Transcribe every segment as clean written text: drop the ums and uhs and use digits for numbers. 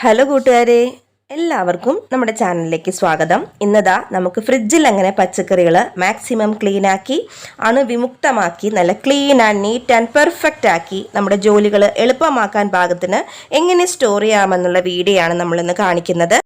Hello കൂട്ടുകാരെ, എല്ലാവർക്കും നമ്മുടെ ചാനലിലേക്ക് സ്വാഗതം. ഇന്നതാ നമുക്ക് ഫ്രിഡ്ജിൽ എങ്ങനെ പച്ചക്കറികൾ മാക്സിമം ക്ലീനാക്കി അണുവിമുക്തമാക്കി നല്ല clean and neat and perfect ആക്കി നമ്മുടെ ജോലികൾ എളുപ്പമാക്കാൻ പാകത്തിന് എങ്ങനെ സ്റ്റോർ ചെയ്യാമെന്നുള്ള വീഡിയോ ആണ് നമ്മളിന്ന് കാണിക്കുന്നത്.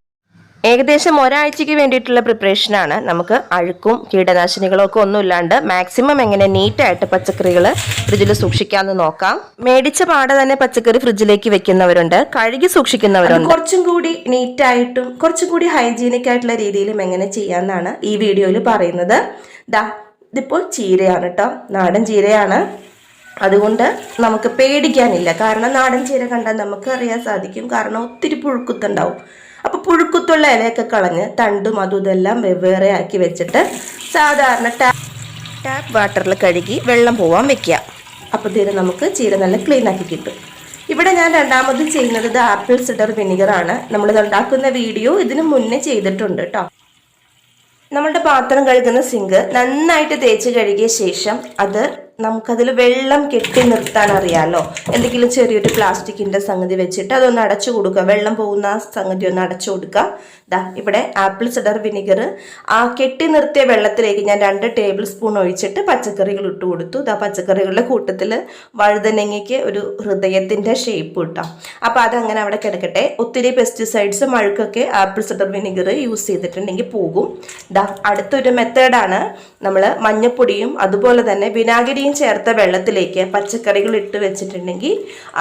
ഏകദേശം ഒരാഴ്ചയ്ക്ക് വേണ്ടിയിട്ടുള്ള പ്രിപ്പറേഷനാണ്. നമുക്ക് അഴുക്കും കീടനാശിനികളും ഒക്കെ ഒന്നുമില്ലാണ്ട് മാക്സിമം എങ്ങനെ നീറ്റായിട്ട് പച്ചക്കറികൾ ഫ്രിഡ്ജിൽ സൂക്ഷിക്കാമെന്ന് നോക്കാം. മേടിച്ച പാടെ തന്നെ പച്ചക്കറി ഫ്രിഡ്ജിലേക്ക് വെക്കുന്നവരുണ്ട്, കഴുകി സൂക്ഷിക്കുന്നവരുണ്ട്. കുറച്ചും കൂടി നീറ്റായിട്ടും കുറച്ചും കൂടി ഹൈജീനിക് ആയിട്ടുള്ള രീതിയിലും എങ്ങനെ ചെയ്യാമെന്നാണ് ഈ വീഡിയോയിൽ പറയുന്നത്. ഇതിപ്പോൾ ചീരയാണ് കേട്ടോ, നാടൻ ചീരയാണ്. അതുകൊണ്ട് നമുക്ക് പേടിക്കാനില്ല. കാരണം നാടൻ ചീര കണ്ടാൽ നമുക്ക് അറിയാൻ സാധിക്കും, കാരണം ഒത്തിരി പുഴുക്കുത്തുണ്ടാവും. അപ്പോൾ പുഴുക്കുത്തുള്ള ഇലയൊക്കെ കളഞ്ഞ് തണ്ടും അതും ഇതെല്ലാം വെവ്വേറെ ആക്കി വെച്ചിട്ട് സാധാരണ ടാപ്പ് വാട്ടറിൽ കഴുകി വെള്ളം പോവാൻ വെക്കുക. അപ്പോൾ ഇതിന് നമുക്ക് ചീര നല്ല ക്ലീൻ ആക്കി കിട്ടും. ഇവിടെ ഞാൻ രണ്ടാമത് ചെയ്യുന്നത് ഇത് ആപ്പിൾ സിഡർ വിനിഗറാണ്. നമ്മളിത് ഉണ്ടാക്കുന്ന വീഡിയോ ഇതിന് മുന്നേ ചെയ്തിട്ടുണ്ട് കേട്ടോ. നമ്മളുടെ പാത്രം കഴുകുന്ന സിങ്ക് നന്നായിട്ട് തേച്ച് കഴുകിയ ശേഷം നമുക്കതിൽ വെള്ളം കെട്ടി നിർത്താൻ അറിയാമല്ലോ. എന്തെങ്കിലും ചെറിയൊരു പ്ലാസ്റ്റിക്കിൻ്റെ സംഗതി വെച്ചിട്ട് അതൊന്ന് അടച്ചു കൊടുക്കുക. വെള്ളം പോകുന്ന ആ സംഗതി ഒന്ന് അടച്ചു കൊടുക്കുക. ഇവിടെ ആപ്പിൾ സിഡർ വിനിഗർ ആ കെട്ടി നിർത്തിയ വെള്ളത്തിലേക്ക് ഞാൻ 2 ടേബിൾ സ്പൂൺ ഒഴിച്ചിട്ട് പച്ചക്കറികൾ ഇട്ട് കൊടുത്തു. പച്ചക്കറികളുടെ കൂട്ടത്തിൽ വഴുതനങ്ങയ്ക്ക് ഒരു ഹൃദയത്തിൻ്റെ ഷേപ്പ് കിട്ടാം. അപ്പോൾ അതങ്ങനെ അവിടെ കിടക്കട്ടെ. ഒത്തിരി പെസ്റ്റിസൈഡ്സും അഴുക്കൊക്കെ ആപ്പിൾ സിഡർ വിനിഗർ യൂസ് ചെയ്തിട്ടുണ്ടെങ്കിൽ പോകും. അടുത്തൊരു മെത്തേഡാണ്, നമ്മൾ മഞ്ഞപ്പൊടിയും അതുപോലെ തന്നെ വിനാഗിരിയും ചേർത്ത വെള്ളത്തിലേക്ക് പച്ചക്കറികൾ ഇട്ട് വെച്ചിട്ടുണ്ടെങ്കിൽ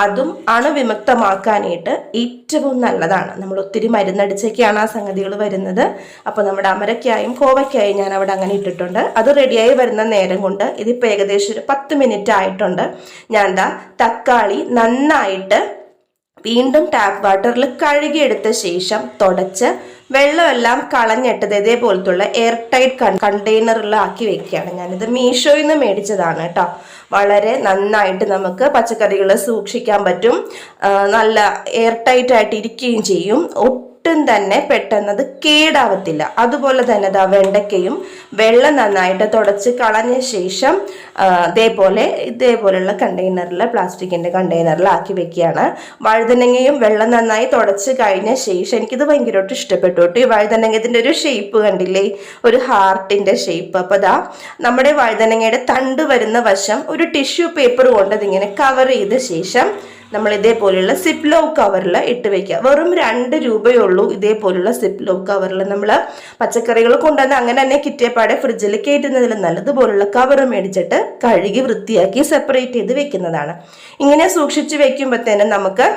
അതും അണുവിമുക്തമാക്കാനായിട്ട് ഏറ്റവും നല്ലതാണ്. നമ്മൾ ഒത്തിരി മരുന്നടിച്ചൊക്കെയാണ് ആ സംഗതികൾ വരുന്നത്. അപ്പോൾ നമ്മുടെ അമരക്കായും കോവയ്ക്കായും ഞാൻ അവിടെ അങ്ങനെ ഇട്ടിട്ടുണ്ട്. അത് റെഡിയായി വരുന്ന നേരം കൊണ്ട് ഇതിപ്പോൾ ഏകദേശം ഒരു 10 മിനിറ്റ് ആയിട്ടുണ്ട്. ഞാൻ തക്കാളി നന്നായിട്ട് വീണ്ടും ടാപ്പ് വാട്ടറിൽ കഴുകിയെടുത്ത ശേഷം തുടച്ച് വെള്ളമെല്ലാം കളഞ്ഞിട്ടത് ഇതേപോലത്തുള്ള എയർ ടൈറ്റ് കണ്ടെയ്നറിലാക്കി വെക്കുകയാണ്. ഞാനിത് മീഷോയിൽ നിന്ന് മേടിച്ചതാണ് കേട്ടോ. വളരെ നന്നായിട്ട് നമുക്ക് പച്ചക്കറികൾ സൂക്ഷിക്കാൻ പറ്റും. നല്ല എയർ ടൈറ്റ് ആയിട്ട് ഇരിക്കുകയും ചെയ്യും. ഒട്ടും തന്നെ പെട്ടെന്നത് കേടാവത്തില്ല. അതുപോലെ തന്നെ വെണ്ടയ്ക്കയും വെള്ളം നന്നായിട്ട് തുടച്ച് കളഞ്ഞ ശേഷം ഇതേപോലെയുള്ള കണ്ടെയ്നറിൽ, പ്ലാസ്റ്റിക്കിൻ്റെ കണ്ടെയ്നറിലാക്കി വെക്കുകയാണ്. വഴുതനങ്ങയും വെള്ളം നന്നായി തുടച്ച് കഴിഞ്ഞ ശേഷം എനിക്കിത് ഭയങ്കരമായിട്ട് ഇഷ്ടപ്പെട്ടു കേട്ടോ. ഈ വഴുതനങ്ങത്തിൻ്റെ ഒരു ഷേപ്പ് കണ്ടില്ലേ, ഒരു ഹാർട്ടിൻ്റെ ഷേപ്പ്. അപ്പോൾ നമ്മുടെ വഴുതനങ്ങയുടെ തണ്ട് വരുന്ന വശം ഒരു ടിഷ്യൂ പേപ്പർ കൊണ്ട് അതിങ്ങനെ കവർ ചെയ്ത ശേഷം നമ്മൾ ഇതേപോലെയുള്ള സിപ്ലോ കവറിൽ ഇട്ട് വെക്കുക. വെറും 2 രൂപയേ ഉള്ളൂ ഇതേപോലുള്ള സിപ്ലോ കവറിൽ. നമ്മൾ പച്ചക്കറികൾ കൊണ്ടുവന്ന് അങ്ങനെ തന്നെ കിറ്റിയപ്പാടെ ഫ്രിഡ്ജിൽ കയറ്റുന്നതിൽ നല്ലതുപോലുള്ള കവർ മേടിച്ചിട്ട് കഴുകി വൃത്തിയാക്കി സെപ്പറേറ്റ് ചെയ്ത് വെക്കുന്നതാണ്. ഇങ്ങനെ സൂക്ഷിച്ച് വെക്കുമ്പോഴത്തേനും നമുക്ക്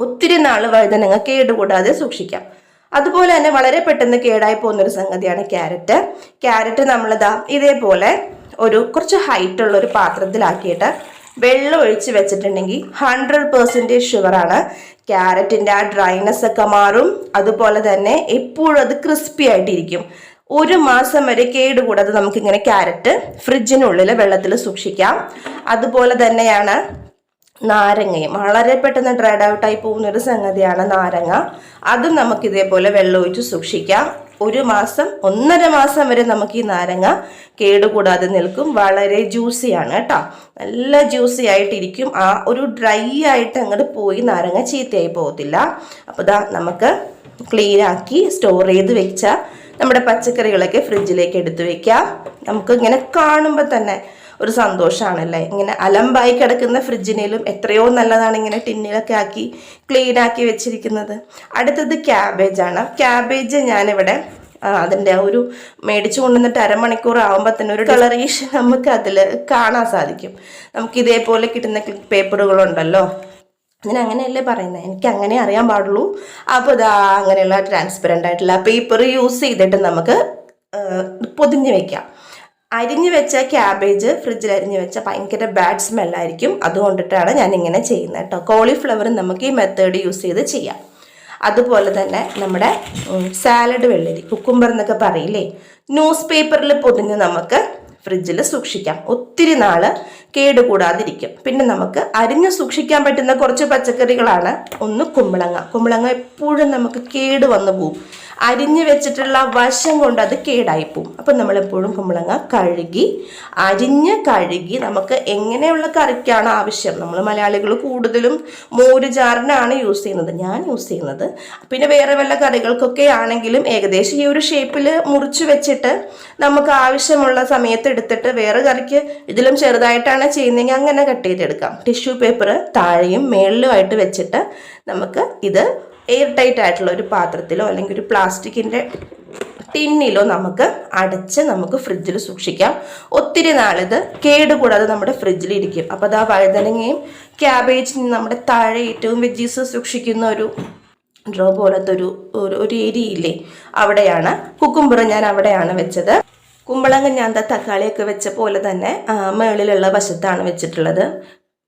ഒത്തിരി നാൾ വഴുതനങ്ങ കേടുകൂടാതെ സൂക്ഷിക്കാം. അതുപോലെ തന്നെ വളരെ പെട്ടെന്ന് കേടായി പോകുന്നൊരു സംഗതിയാണ് ക്യാരറ്റ് നമ്മളിതാ ഇതേപോലെ കുറച്ച് ഹൈറ്റുള്ള ഒരു പാത്രത്തിലാക്കിയിട്ട് വെള്ളം ഒഴിച്ച് വെച്ചിട്ടുണ്ടെങ്കിൽ 100% ഷുവറാണ് ക്യാരറ്റിൻ്റെ ആ ഡ്രൈനെസ് ഒക്കെ മാറും. അതുപോലെ തന്നെ എപ്പോഴും അത് ക്രിസ്പി ആയിട്ടിരിക്കും. 1 മാസം വരെ കേടുകൂടാതെ നമുക്കിങ്ങനെ ക്യാരറ്റ് ഫ്രിഡ്ജിനുള്ളിൽ വെള്ളത്തിൽ സൂക്ഷിക്കാം. അതുപോലെ തന്നെയാണ് നാരങ്ങയും. വളരെ പെട്ടെന്ന് ഡ്രൈഡ് ഔട്ടായി പോകുന്നൊരു സംഗതിയാണ് നാരങ്ങ. അതും നമുക്ക് ഇതേപോലെ വെള്ളം ഒഴിച്ച് സൂക്ഷിക്കാം. 1 മാസം 1.5 മാസം വരെ നമുക്ക് ഈ നാരങ്ങ കേടുകൂടാതെ നിൽക്കും. വളരെ ജ്യൂസിയാണ് കേട്ടോ, നല്ല ജ്യൂസി ആയിട്ടിരിക്കും. ആ ഒരു ഡ്രൈ ആയിട്ട് അങ്ങോട്ട് പോയി നാരങ്ങ ചീത്തയായി പോകത്തില്ല. അപ്പോൾ നമുക്ക് ക്ലീനാക്കി സ്റ്റോർ ചെയ്ത് വെച്ച നമ്മുടെ പച്ചക്കറികളൊക്കെ ഫ്രിഡ്ജിലേക്ക് എടുത്ത് വെക്കാം. നമുക്ക് ഇങ്ങനെ കാണുമ്പോൾ തന്നെ ഒരു സന്തോഷമാണല്ലേ. ഇങ്ങനെ അലമ്പായി കിടക്കുന്ന ഫ്രിഡ്ജിനേലും എത്രയോ നല്ലതാണ് ഇങ്ങനെ ടിന്നിലൊക്കെ ആക്കി ക്ലീനാക്കി വെച്ചിരിക്കുന്നത്. അടുത്തത് ക്യാബേജാണ്. ക്യാബേജ് ഞാനിവിടെ അതിൻ്റെ ഒരു മേടിച്ചു കൊണ്ടുവന്നിട്ട് 1/2 മണിക്കൂർ ആകുമ്പോൾ തന്നെ ഒരു കളറേഷൻ നമുക്ക് അതിൽ കാണാൻ സാധിക്കും. നമുക്ക് ഇതേപോലെ കിട്ടുന്ന പേപ്പറുകളുണ്ടല്ലോ, അങ്ങനെയല്ലേ പറയുന്നത്, എനിക്ക് അങ്ങനെ അറിയാൻ പാടുള്ളൂ. അപ്പോൾ അങ്ങനെയുള്ള ട്രാൻസ്പെറൻ്റ് ആയിട്ടുള്ള പേപ്പർ യൂസ് ചെയ്തിട്ട് നമുക്ക് പൊതിഞ്ഞ് വെക്കാം. അരിഞ്ഞു വെച്ച ക്യാബേജ് ഫ്രിഡ്ജിൽ അരിഞ്ഞു വെച്ച ഭയങ്കര ബാഡ് സ്മെല്ലായിരിക്കും. അതുകൊണ്ടിട്ടാണ് ഞാൻ ഇങ്ങനെ ചെയ്യുന്നത് കേട്ടോ. കോളിഫ്ലവർ നമുക്ക് ഈ മെത്തേഡ് യൂസ് ചെയ്ത് ചെയ്യാം. അതുപോലെ തന്നെ നമ്മുടെ സാലഡ് വെള്ളരി, കുക്കുംബർ എന്നൊക്കെ പറയില്ലേ, ന്യൂസ് പേപ്പറിൽ പൊതിഞ്ഞ് നമുക്ക് ഫ്രിഡ്ജിൽ സൂക്ഷിക്കാം. ഒത്തിരി നാൾ കേടുകൂടാതിരിക്കും. പിന്നെ നമുക്ക് അരിഞ്ഞ് സൂക്ഷിക്കാൻ പറ്റുന്ന കുറച്ച് പച്ചക്കറികളാണ്. ഒന്ന് കുമ്പളങ്ങ എപ്പോഴും നമുക്ക് കേട് വന്നു പോകും. അരിഞ്ഞു വെച്ചിട്ടുള്ള വശം കൊണ്ട് അത് കേടായിപ്പോവും. അപ്പം നമ്മളെപ്പോഴും കുമ്പളങ്ങ കഴുകി നമുക്ക് എങ്ങനെയുള്ള കറിക്കാണ് ആവശ്യം. നമ്മൾ മലയാളികൾ കൂടുതലും മോര് ജാറിനാണ് യൂസ് ചെയ്യുന്നത്, ഞാൻ യൂസ് ചെയ്യുന്നത്. പിന്നെ വേറെ വല്ല കറികൾക്കൊക്കെ ആണെങ്കിലും ഏകദേശം ഈ ഒരു ഷേപ്പിൽ മുറിച്ച് വെച്ചിട്ട് നമുക്ക് ആവശ്യമുള്ള സമയത്ത് എടുത്തിട്ട്, വേറെ കറിക്ക് ഇതിലും ചെറുതായിട്ടാണ് ചെയ്യുന്നതെങ്കിൽ അങ്ങനെ കട്ട് ചെയ്തെടുക്കാം. ടിഷ്യൂ പേപ്പർ താഴെയും മേളിലുമായിട്ട് വെച്ചിട്ട് നമുക്ക് ഇത് എയർ ടൈറ്റ് ആയിട്ടുള്ള ഒരു പാത്രത്തിലോ അല്ലെങ്കിൽ ഒരു പ്ലാസ്റ്റിക്കിൻ്റെ ടിന്നിലോ നമുക്ക് അടച്ച് നമുക്ക് ഫ്രിഡ്ജിൽ സൂക്ഷിക്കാം. ഒത്തിരി നാളിത് കേടുകൂടാതെ നമ്മുടെ ഫ്രിഡ്ജിൽ ഇരിക്കും. അപ്പോൾ അത് ആ വഴുതനങ്ങയും ക്യാബേജും നമ്മുടെ താഴെ ഏറ്റവും വെജീസ് സൂക്ഷിക്കുന്ന ഒരു ഡ്രോ പോലത്തെ ഒരു ഏരിയ ഇല്ലേ, അവിടെയാണ്. കുക്കുംബർ ഞാൻ അവിടെയാണ് വെച്ചത്. കുമ്പളങ്ങ ഞാൻ തക്കാളിയൊക്കെ വെച്ച പോലെ തന്നെ മേളിലുള്ള വശത്താണ് വെച്ചിട്ടുള്ളത്.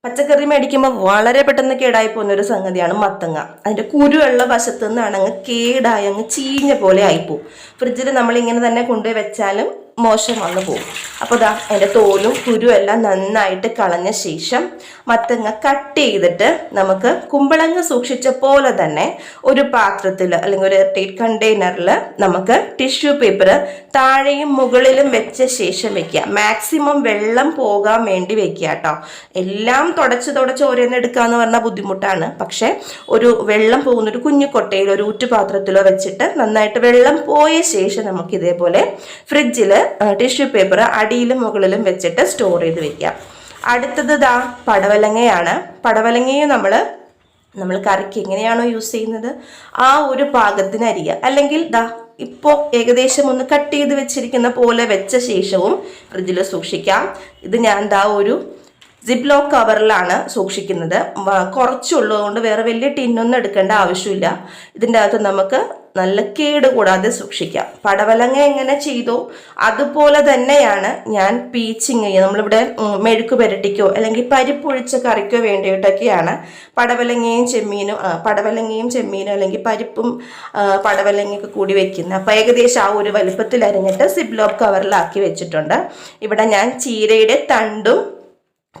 പച്ചക്കറി മേടിക്കുമ്പോൾ വളരെ പെട്ടെന്ന് കേടായി പോകുന്നൊരു സംഗതിയാണ് മത്തങ്ങ. അതിൻ്റെ കുരുവുള്ള വശത്തു നിന്നാണ് അങ്ങ് കേടായി അങ്ങ് ചീഞ്ഞ പോലെ ആയിപ്പോവും. ഫ്രിഡ്ജിൽ നമ്മളിങ്ങനെ തന്നെ കൊണ്ടുപോയി വെച്ചാലും മോശം വന്നു പോകും. അപ്പോൾ ദാ അതിൻ്റെ തോലും കുരുവും എല്ലാം നന്നായിട്ട് കളഞ്ഞ ശേഷം മത്തങ്ങ കട്ട് ചെയ്തിട്ട് നമുക്ക് കുമ്പളങ്ങ സൂക്ഷിച്ച പോലെ തന്നെ ഒരു പാത്രത്തിൽ അല്ലെങ്കിൽ ഒരു എയർടൈറ്റ് കണ്ടെയ്നറിൽ നമുക്ക് ടിഷ്യൂ പേപ്പർ താഴെയും മുകളിലും വെച്ച ശേഷം വെക്കുക. മാക്സിമം വെള്ളം പോകാൻ വേണ്ടി വെക്കുക കേട്ടോ. എല്ലാം തുടച്ച് ഓരോന്ന് എടുക്കാന്ന് പറഞ്ഞാൽ ബുദ്ധിമുട്ടാണ്. പക്ഷെ ഒരു വെള്ളം പോകുന്ന ഒരു കുഞ്ഞു കൊട്ടയിലോ ഒരു ഊറ്റുപാത്രത്തിലോ വെച്ചിട്ട് നന്നായിട്ട് വെള്ളം പോയ ശേഷം നമുക്ക് ഇതേപോലെ ഫ്രിഡ്ജിൽ ടിഷ്യൂ പേപ്പർ അടിയിലും മുകളിലും വെച്ചിട്ട് സ്റ്റോർ ചെയ്ത് വെക്കാം. അടുത്തത് ദാ പടവലങ്ങയാണ്. പടവലങ്ങയും നമ്മൾ കറിക്ക് എങ്ങനെയാണോ യൂസ് ചെയ്യുന്നത് ആ ഒരു പാകത്തിന് അരിയുക. അല്ലെങ്കിൽ ദാ ഇപ്പോൾ ഏകദേശം ഒന്ന് കട്ട് ചെയ്ത് വെച്ചിരിക്കുന്ന പോലെ വെച്ച ശേഷവും ഫ്രിഡ്ജിൽ സൂക്ഷിക്കാം. ഇത് ഞാൻ ദാ ഒരു സിപ്ലോക്ക് കവറിലാണ് സൂക്ഷിക്കുന്നത്. കുറച്ചുള്ളതുകൊണ്ട് വേറെ വലിയ ടിന്നൊന്നും എടുക്കേണ്ട ആവശ്യമില്ല. ഇതിൻ്റെ അകത്ത് നമുക്ക് നല്ല കേട് കൂടാതെ സൂക്ഷിക്കാം. പടവലങ്ങ എങ്ങനെ ചെയ്തോ അതുപോലെ തന്നെയാണ് ഞാൻ പീച്ചിങ് നമ്മളിവിടെ മെഴുക്ക് പുരട്ടിക്കോ അല്ലെങ്കിൽ പരിപ്പൊഴിച്ച കറിക്കോ വേണ്ടിയിട്ടൊക്കെയാണ് പടവലങ്ങയും ചെമ്മീനും അല്ലെങ്കിൽ പരിപ്പും പടവലങ്ങയൊക്കെ കൂടി വെക്കുന്നത്. അപ്പോൾ ഏകദേശം ആ ഒരു വലുപ്പത്തിൽ അരിഞ്ഞിട്ട് സിപ്ലോക്ക് കവറിലാക്കി വെച്ചിട്ടുണ്ട്. ഇവിടെ ഞാൻ ചീരയുടെ തണ്ടും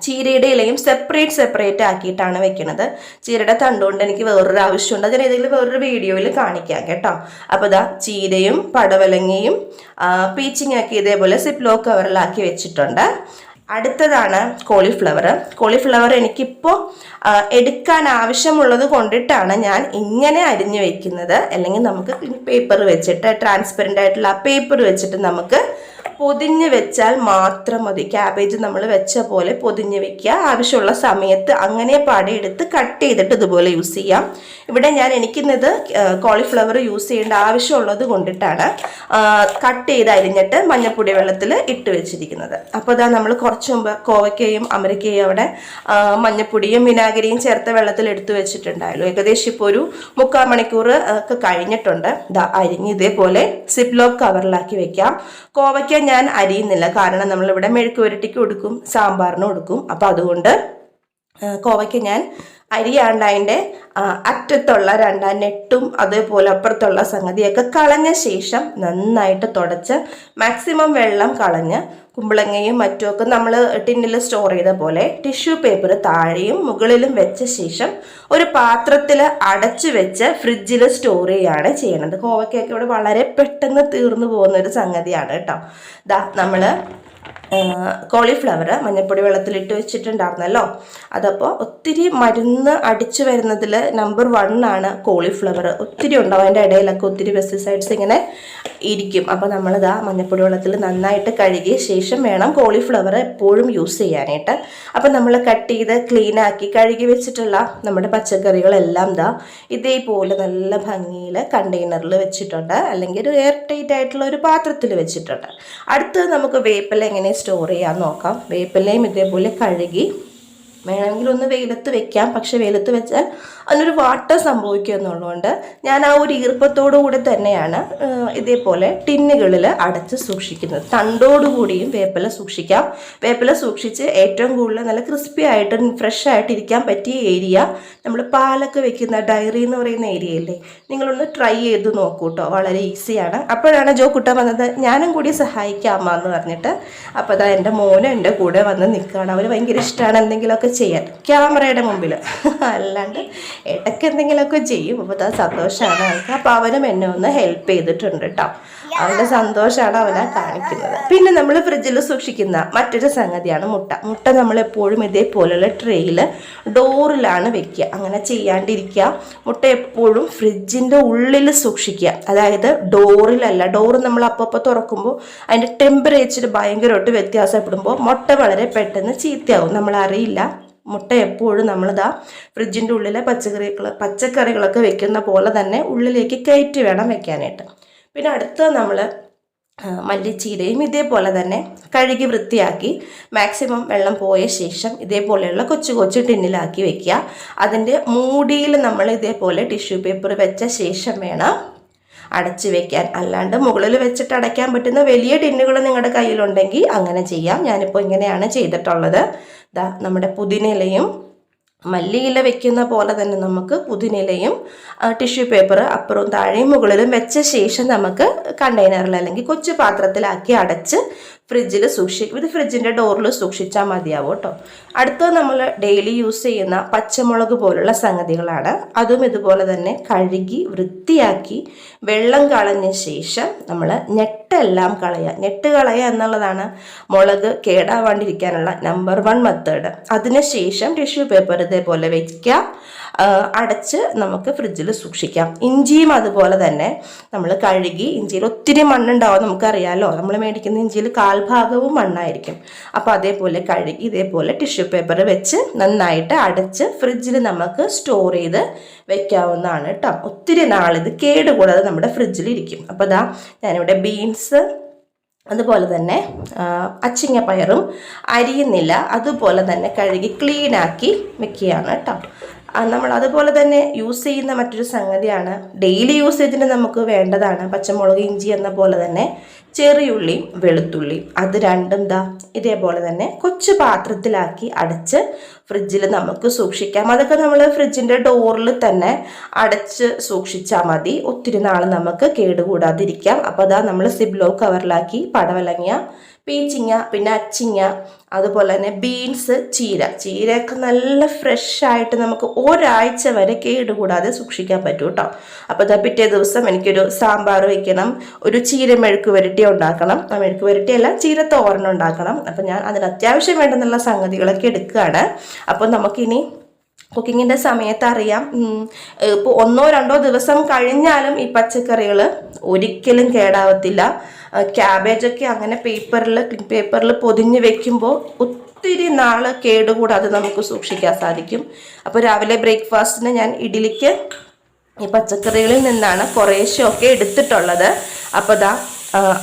ചീരയുടെ ഇലയും സെപ്പറേറ്റ് ആക്കിയിട്ടാണ് വെക്കുന്നത്. ചീരയുടെ തണ്ടുകൊണ്ട് എനിക്ക് വേറൊരു ആവശ്യമുണ്ട്, അതിന് ഏതെങ്കിലും വേറൊരു വീഡിയോയിൽ കാണിക്കാം കേട്ടോ. അപ്പോൾ ഇതാ ചീരയും പടവലങ്ങയും പീച്ചിങ് ആക്കി ഇതേപോലെ സിപ്ലോക്ക് കവറിലാക്കി വെച്ചിട്ടുണ്ട്. അടുത്തതാണ് കോളിഫ്ലവർ എനിക്കിപ്പോൾ എടുക്കാൻ ആവശ്യമുള്ളത് കൊണ്ടിട്ടാണ് ഞാൻ ഇങ്ങനെ അരിഞ്ഞു വെക്കുന്നത്. അല്ലെങ്കിൽ നമുക്ക് പേപ്പർ വെച്ചിട്ട് ട്രാൻസ്പെറൻ്റ് ആയിട്ടുള്ള ആ പേപ്പർ വെച്ചിട്ട് നമുക്ക് പൊതിഞ്ഞ് വെച്ചാൽ മാത്രം മതി. ക്യാബേജ് നമ്മൾ വെച്ച പോലെ പൊതിഞ്ഞ് വെക്കുക. ആവശ്യമുള്ള സമയത്ത് അങ്ങനെ പടയെടുത്ത് കട്ട് ചെയ്തിട്ട് ഇതുപോലെ യൂസ് ചെയ്യാം. ഇവിടെ എനിക്കിന്നത് കോളിഫ്ലവർ യൂസ് ചെയ്യേണ്ട ആവശ്യമുള്ളത് കൊണ്ടിട്ടാണ് കട്ട് ചെയ്ത് അരിഞ്ഞിട്ട് മഞ്ഞപ്പൊടി വെള്ളത്തിൽ ഇട്ട് വെച്ചിരിക്കുന്നത്. അപ്പോൾ ഇതാ നമ്മൾ കുറച്ച് മുമ്പ് കോവയ്ക്കയും അമരയ്ക്കയും അവിടെ മഞ്ഞപ്പൊടിയും വിനാഗിരിയും ചേർത്ത വെള്ളത്തിൽ എടുത്തു വെച്ചിട്ടുണ്ടായല്ലോ. ഏകദേശം ഇപ്പോൾ ഒരു 3/4 മണിക്കൂർ ഒക്കെ കഴിഞ്ഞിട്ടുണ്ട്. ഇതാ അരിഞ്ഞ് ഇതേപോലെ സിപ്ലോക്ക് കവറിലാക്കി വെക്കാം. കോവയ്ക്ക ഞാൻ അരിയുന്നില്ല, കാരണം നമ്മളിവിടെ മെഴുക്ക് പുരട്ടിക്ക് കൊടുക്കും, സാമ്പാറിന് കൊടുക്കും. അപ്പം അതുകൊണ്ട് കോവയ്ക്ക് ഞാൻ അരിയാണ്ട് അതിൻ്റെ അറ്റത്തുള്ള രണ്ടാം നെട്ടും അതേപോലെ അപ്പുറത്തുള്ള സംഗതിയൊക്കെ കളഞ്ഞ ശേഷം നന്നായിട്ട് തുടച്ച് മാക്സിമം വെള്ളം കളഞ്ഞ് കുമ്പളങ്ങയും മറ്റുമൊക്കെ നമ്മൾ ടിന്നിൽ സ്റ്റോർ ചെയ്ത പോലെ ടിഷ്യൂ പേപ്പർ താഴെയും മുകളിലും വെച്ച ശേഷം ഒരു പാത്രത്തിൽ അടച്ചു വെച്ച് ഫ്രിഡ്ജിൽ സ്റ്റോർ ചെയ്യുകയാണ് ചെയ്യണത്. കോവയ്ക്കൊക്കെ ഇവിടെ വളരെ പെട്ടെന്ന് തീർന്നു പോകുന്ന ഒരു സംഗതിയാണ് കേട്ടോ. ദാ നമ്മൾ കോളിഫ്ലവർ മഞ്ഞപ്പൊടി വെള്ളത്തിലിട്ട് വെച്ചിട്ടുണ്ടായിരുന്നല്ലോ. അതപ്പോൾ ഒത്തിരി മരുന്ന് അടിച്ചു വരുന്നതിൽ നമ്പർ 1 ആണ് കോളിഫ്ലവർ. ഒത്തിരി ഉണ്ടാവും, അതിൻ്റെ ഇടയിലൊക്കെ ഒത്തിരി പെസ്റ്റിസൈഡ്സ് ഇങ്ങനെ ഇരിക്കും. അപ്പോൾ നമ്മളിതാ മഞ്ഞപ്പൊടി വെള്ളത്തിൽ നന്നായിട്ട് കഴുകിയ ശേഷം വേണം കോളിഫ്ലവർ എപ്പോഴും യൂസ് ചെയ്യാനായിട്ട്. അപ്പോൾ നമ്മൾ കട്ട് ചെയ്ത് ക്ലീനാക്കി കഴുകി വെച്ചിട്ടുള്ള നമ്മുടെ പച്ചക്കറികളെല്ലാം ദാ ഇതേപോലെ നല്ല ഭംഗിയിൽ കണ്ടെയ്നറിൽ വെച്ചിട്ടുണ്ട്, അല്ലെങ്കിൽ ഒരു എയർ ടൈറ്റ് ആയിട്ടുള്ള ഒരു പാത്രത്തിൽ വെച്ചിട്ടുണ്ട്. അടുത്ത് നമുക്ക് വേപ്പില എങ്ങനെ സ്റ്റോർ ചെയ്യാൻ നോക്കാം. വേപ്പിലയും ഇതേപോലെ കഴുകി വേണമെങ്കിൽ ഒന്ന് വെയിലത്ത് വെക്കാം. പക്ഷെ വെയിലത്ത് വെച്ചാൽ അതിനൊരു വാട്ടർ സംഭവിക്കുക എന്നുള്ളതുകൊണ്ട് ഞാൻ ആ ഒരു ഈർപ്പത്തോടു കൂടി തന്നെയാണ് ഇതേപോലെ ടിന്നുകളിൽ അടച്ച് സൂക്ഷിക്കുന്നത്. തണ്ടോടുകൂടിയും വേപ്പില സൂക്ഷിക്കാം. വേപ്പില സൂക്ഷിച്ച് ഏറ്റവും കൂടുതൽ നല്ല ക്രിസ്പി ആയിട്ട് ഫ്രഷ് ആയിട്ട് ഇരിക്കാൻ പറ്റിയ ഏരിയ നമ്മൾ പാലൊക്കെ വെക്കുന്ന ഡയറി എന്ന് പറയുന്ന ഏരിയ അല്ലേ, നിങ്ങളൊന്ന് ട്രൈ ചെയ്ത് നോക്കൂ കേട്ടോ. വളരെ ഈസിയാണ്. അപ്പോഴാണ് ജോ കുട്ടൻ വന്നത്, ഞാനും കൂടി സഹായിക്കാം അമ്മ എന്ന് പറഞ്ഞിട്ട്. അപ്പോൾ അതാ എൻ്റെ മോനും എൻ്റെ കൂടെ വന്ന് നിൽക്കുകയാണ്. അവർ ഭയങ്കര ഇഷ്ടമാണ് എന്തെങ്കിലുമൊക്കെ ചെയ്യാൻ ക്യാമറയുടെ മുമ്പിൽ. അല്ലാണ്ട് ഇടയ്ക്ക് എന്തെങ്കിലുമൊക്കെ ചെയ്യും. അപ്പോൾ അത് സന്തോഷമാണ് അവൾക്ക്. അപ്പോൾ അവനും എന്നെ ഒന്ന് ഹെൽപ്പ് ചെയ്തിട്ടുണ്ട് കേട്ടോ. അവൻ്റെ സന്തോഷമാണ് അവനെ കാണിക്കുന്നത്. പിന്നെ നമ്മൾ ഫ്രിഡ്ജിൽ സൂക്ഷിക്കുന്ന മറ്റൊരു സംഗതിയാണ് മുട്ട. മുട്ട നമ്മളെപ്പോഴും ഇതേപോലെയുള്ള ട്രേയിൽ ഡോറിലാണ് വെക്കുക. അങ്ങനെ ചെയ്യാണ്ടിരിക്കുക. മുട്ട എപ്പോഴും ഫ്രിഡ്ജിൻ്റെ ഉള്ളിൽ സൂക്ഷിക്കുക. അതായത് ഡോറിലല്ല. ഡോറ് നമ്മൾ അപ്പോൾ തുറക്കുമ്പോൾ അതിൻ്റെ ടെമ്പറേച്ചർ ഭയങ്കരമായിട്ട് വ്യത്യാസപ്പെടുമ്പോൾ മുട്ട വളരെ ചീത്തയാവും. നമ്മളറിയില്ല. മുട്ട എപ്പോഴും നമ്മളിതാ ഫ്രിഡ്ജിൻ്റെ ഉള്ളിലെ പച്ചക്കറികളൊക്കെ വെക്കുന്ന പോലെ തന്നെ ഉള്ളിലേക്ക് കയറ്റി വേണം വെക്കാനായിട്ട്. പിന്നെ അടുത്ത നമ്മൾ മല്ലിച്ചീരയും ഇതേപോലെ തന്നെ കഴുകി വൃത്തിയാക്കി മാക്സിമം വെള്ളം പോയ ശേഷം ഇതേപോലെയുള്ള കൊച്ചു ടിന്നിലാക്കി വെക്കുക. അതിൻ്റെ മൂടിയിൽ നമ്മൾ ഇതേപോലെ ടിഷ്യൂ പേപ്പർ വെച്ച ശേഷം വേണം അടച്ചു വെക്കാൻ. അല്ലാണ്ട് മുകളിൽ വെച്ചിട്ട് അടയ്ക്കാൻ പറ്റുന്ന വലിയ ടിന്നുകൾ നിങ്ങളുടെ കയ്യിലുണ്ടെങ്കിൽ അങ്ങനെ ചെയ്യാം. ഞാനിപ്പോൾ ഇങ്ങനെയാണ് ചെയ്തിട്ടുള്ളത്. ദാ നമ്മുടെ പുതിനയിലയും മല്ലിയില വെക്കുന്ന പോലെ തന്നെ നമുക്ക് പുതിനയിലയും ടിഷ്യൂ പേപ്പർ അപ്പുറവും താഴെയും മുകളിലും വെച്ച ശേഷം നമുക്ക് കണ്ടെയ്നറിൽ അല്ലെങ്കിൽ കൊച്ചു പാത്രത്തിലാക്കി അടച്ച് ഫ്രിഡ്ജിൽ സൂക്ഷിക്കും. ഇത് ഫ്രിഡ്ജിൻ്റെ ഡോറിൽ സൂക്ഷിച്ചാൽ മതിയാവും കേട്ടോ. അടുത്തത് നമ്മൾ ഡെയിലി യൂസ് ചെയ്യുന്ന പച്ചമുളക് പോലുള്ള സംഗതികളാണ്. അതും ഇതുപോലെ തന്നെ കഴുകി വൃത്തിയാക്കി വെള്ളം കളഞ്ഞ ശേഷം നമ്മൾ ഞെട്ടെല്ലാം കളയുക. ഞെട്ട് കളയുക എന്നുള്ളതാണ് മുളക് കേടാവാണ്ടിരിക്കാനുള്ള നമ്പർ 1 മെത്തേഡ്. അതിനുശേഷം ടിഷ്യൂ പേപ്പർ ഇതേപോലെ വയ്ക്കുക, അടച്ച് നമുക്ക് ഫ്രിഡ്ജിൽ സൂക്ഷിക്കാം. ഇഞ്ചിയും അതുപോലെ തന്നെ നമ്മൾ കഴുകി, ഇഞ്ചിയിൽ ഒത്തിരി മണ്ണുണ്ടാവും നമുക്കറിയാമല്ലോ. നമ്മൾ മേടിക്കുന്ന ഇഞ്ചിയിൽ കാൽഭാഗവും മണ്ണായിരിക്കും. അപ്പോൾ അതേപോലെ കഴുകി ഇതേപോലെ ടിഷ്യൂ പേപ്പർ വെച്ച് നന്നായിട്ട് അടച്ച് ഫ്രിഡ്ജിൽ നമുക്ക് സ്റ്റോർ ചെയ്ത് വെക്കാവുന്നതാണ് കേട്ടോ. ഒത്തിരി നാളിത് കേടുകൂടാതെ നമ്മുടെ ഫ്രിഡ്ജിൽ ഇരിക്കും. അപ്പോൾ ഇതാ ഞാനിവിടെ ബീൻസ് അതുപോലെ തന്നെ അച്ചിങ്ങപ്പയറും അരിയുന്നില്ല അതുപോലെ തന്നെ കഴുകി ക്ലീനാക്കി വെക്കുകയാണ് കേട്ടോ. നമ്മൾ അതുപോലെ തന്നെ യൂസ് ചെയ്യുന്ന മറ്റൊരു സംഗതിയാണ്, ഡെയിലി യൂസേജിന് നമുക്ക് വേണ്ടതാണ് പച്ചമുളക്, ഇഞ്ചി എന്ന പോലെ തന്നെ ചെറിയുള്ളി, വെളുത്തുള്ളി. അത് രണ്ടും ഇതേപോലെ തന്നെ കൊച്ചു പാത്രത്തിലാക്കി അടച്ച് ഫ്രിഡ്ജിൽ നമുക്ക് സൂക്ഷിക്കാം. അതൊക്കെ നമ്മൾ ഫ്രിഡ്ജിൻ്റെ ഡോറിൽ തന്നെ അടച്ച് സൂക്ഷിച്ചാൽ മതി. ഒത്തിരി നാൾ നമുക്ക് കേടുകൂടാതിരിക്കാം. അപ്പോൾ നമ്മൾ സിബ്ലോ കവറിലാക്കി പടവലങ്ങ, പീച്ചിങ്ങ, പിന്നെ അച്ചിങ്ങ, അതുപോലെ തന്നെ ബീൻസ്, ചീരയൊക്കെ നല്ല ഫ്രഷായിട്ട് നമുക്ക് ഒരാഴ്ച വരെ കേടുകൂടാതെ സൂക്ഷിക്കാൻ പറ്റും കേട്ടോ. അപ്പോൾ പിറ്റേ ദിവസം എനിക്കൊരു സാമ്പാർ വയ്ക്കണം, ഒരു ചീര മെഴുക്ക് വരട്ടി ഉണ്ടാക്കണം. മെഴുക്ക് വരട്ടിയല്ല, ചീര തോരൻ ഉണ്ടാക്കണം. അപ്പോൾ ഞാൻ അതിന് അത്യാവശ്യം വേണ്ടുന്നുള്ള സംഗതികളൊക്കെ എടുക്കുകയാണ്. അപ്പോൾ നമുക്കിനി കുക്കിങ്ങിൻ്റെ സമയത്ത് അറിയാം, ഇപ്പോൾ 1-2 ദിവസം കഴിഞ്ഞാലും ഈ പച്ചക്കറികൾ ഒരിക്കലും കേടാവത്തില്ല. ക്യാബേജൊക്കെ അങ്ങനെ പേപ്പറിൽ പൊതിഞ്ഞ് വെക്കുമ്പോൾ ഒത്തിരി നാൾ കേടുകൂടാതെ നമുക്ക് സൂക്ഷിക്കാൻ സാധിക്കും. അപ്പോൾ രാവിലെ ബ്രേക്ക്ഫാസ്റ്റിന് ഞാൻ ഇഡ്ഡലിക്ക് ഈ പച്ചക്കറികളിൽ നിന്നാണ് കുറേശ്ശെയൊക്കെ എടുത്തിട്ടുള്ളത്. അപ്പോൾ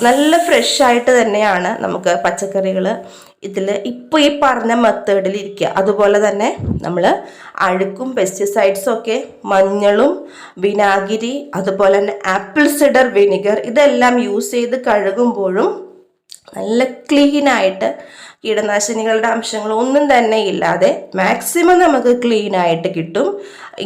നല്ല ഫ്രഷായിട്ട് തന്നെയാണ് നമുക്ക് പച്ചക്കറികൾ ഇതിൽ ഇപ്പോൾ ഈ പറഞ്ഞ മെത്തേഡിൽ ഇരിക്കുക. അതുപോലെ തന്നെ നമ്മൾ അഴുക്കും പെസ്റ്റിസൈഡ്സും ഒക്കെ മഞ്ഞളും വിനാഗിരി അതുപോലെ തന്നെ ആപ്പിൾ സിഡർ വിനിഗർ ഇതെല്ലാം യൂസ് ചെയ്ത് കഴുകുമ്പോഴും നല്ല ക്ലീനായിട്ട് കീടനാശിനികളുടെ അംശങ്ങൾ ഒന്നും തന്നെ ഇല്ലാതെ മാക്സിമം നമുക്ക് ക്ലീനായിട്ട് കിട്ടും.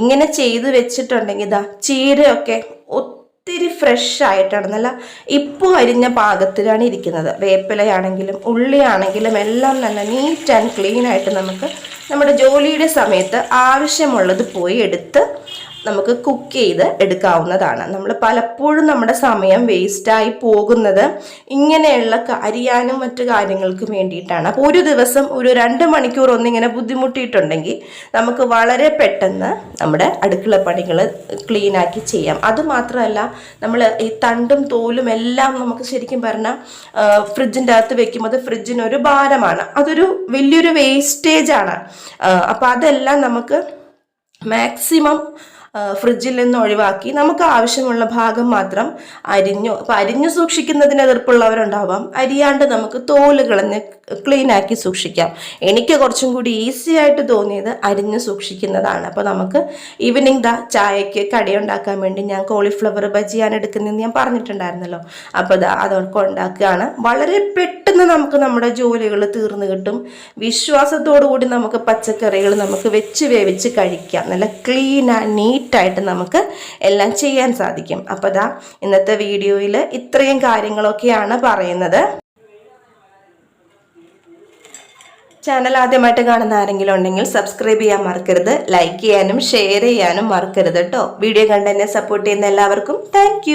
ഇങ്ങനെ ചെയ്ത് വെച്ചിട്ടുണ്ടെങ്കിൽ ചീരയൊക്കെ ഒത്തിരി ഫ്രഷ് ആയിട്ടാണ്, നല്ല ഇപ്പോൾ അരിഞ്ഞ പാകത്തിലാണ് ഇരിക്കുന്നത്. വേപ്പിലയാണെങ്കിലും ഉള്ളിയാണെങ്കിലും എല്ലാം നല്ല നീറ്റ് ആൻഡ് ക്ലീൻ ആയിട്ട് നമുക്ക് നമ്മുടെ ജോലിയുടെ സമയത്ത് ആവശ്യമുള്ളത് പോയി എടുത്ത് നമുക്ക് കുക്ക് ചെയ്ത് എടുക്കാവുന്നതാണ്. നമ്മൾ പലപ്പോഴും നമ്മുടെ സമയം വേസ്റ്റായി പോകുന്നത് ഇങ്ങനെയുള്ള അരിയാനും മറ്റു കാര്യങ്ങൾക്ക് വേണ്ടിയിട്ടാണ്. അപ്പോൾ ഒരു ദിവസം ഒരു 2 മണിക്കൂർ ഒന്നിങ്ങനെ ബുദ്ധിമുട്ടിയിട്ടുണ്ടെങ്കിൽ നമുക്ക് വളരെ പെട്ടെന്ന് നമ്മുടെ അടുക്കള പണികൾ ക്ലീനാക്കി ചെയ്യാം. അതുമാത്രമല്ല, നമ്മൾ ഈ തണ്ടും തോലും എല്ലാം നമുക്ക് ശരിക്കും പറഞ്ഞാൽ ഫ്രിഡ്ജിൻ്റെ അകത്ത് വെക്കുമ്പോൾ അത് ഫ്രിഡ്ജിനൊരു ഭാരമാണ്, അതൊരു വലിയൊരു വേസ്റ്റേജാണ്. അപ്പോൾ അതെല്ലാം നമുക്ക് മാക്സിമം ഫ്രിഡ്ജിൽ നിന്ന് ഒഴിവാക്കി നമുക്ക് ആവശ്യമുള്ള ഭാഗം മാത്രം അരിഞ്ഞു സൂക്ഷിക്കുന്നതിന് എതിർപ്പുള്ളവരുണ്ടാവാം. അരിയാണ്ട് നമുക്ക് തോല് കളഞ്ഞ് ക്ലീനാക്കി സൂക്ഷിക്കാം. എനിക്ക് കുറച്ചും കൂടി ഈസി ആയിട്ട് തോന്നിയത് അരിഞ്ഞു സൂക്ഷിക്കുന്നതാണ്. അപ്പോൾ നമുക്ക് ഈവനിങ് ചായക്ക് കടിയുണ്ടാക്കാൻ വേണ്ടി ഞാൻ കോളിഫ്ലവർ ബജിയാണ് എടുക്കുന്നതെന്ന് ഞാൻ പറഞ്ഞിട്ടുണ്ടായിരുന്നല്ലോ. അപ്പോൾ അതൊക്കെ ഉണ്ടാക്കുകയാണ്. വളരെ പെട്ടെന്ന് നമുക്ക് നമ്മുടെ ജോലികൾ തീർന്നു കിട്ടും. വിശ്വാസത്തോടു കൂടി നമുക്ക് പച്ചക്കറികൾ നമുക്ക് വെച്ച് വേവിച്ച് കഴിക്കാം. നല്ല ക്ലീൻ ആൻഡ് നീറ്റായിട്ട് നമുക്ക് എല്ലാം ചെയ്യാൻ സാധിക്കും. അപ്പോൾ ഇന്നത്തെ വീഡിയോയിൽ ഇത്രയും കാര്യങ്ങളൊക്കെയാണ് പറയുന്നത്. ചാനൽ ആദ്യമായിട്ട് കാണുന്ന ആരെങ്കിലും ഉണ്ടെങ്കിൽ സബ്സ്ക്രൈബ് ചെയ്യാൻ മറക്കരുത്, ലൈക്ക് ചെയ്യാനും ഷെയർ ചെയ്യാനും മറക്കരുത് കേട്ടോ. വീഡിയോ കണ്ട് എന്നെ സപ്പോർട്ട് ചെയ്യുന്ന എല്ലാവർക്കും താങ്ക്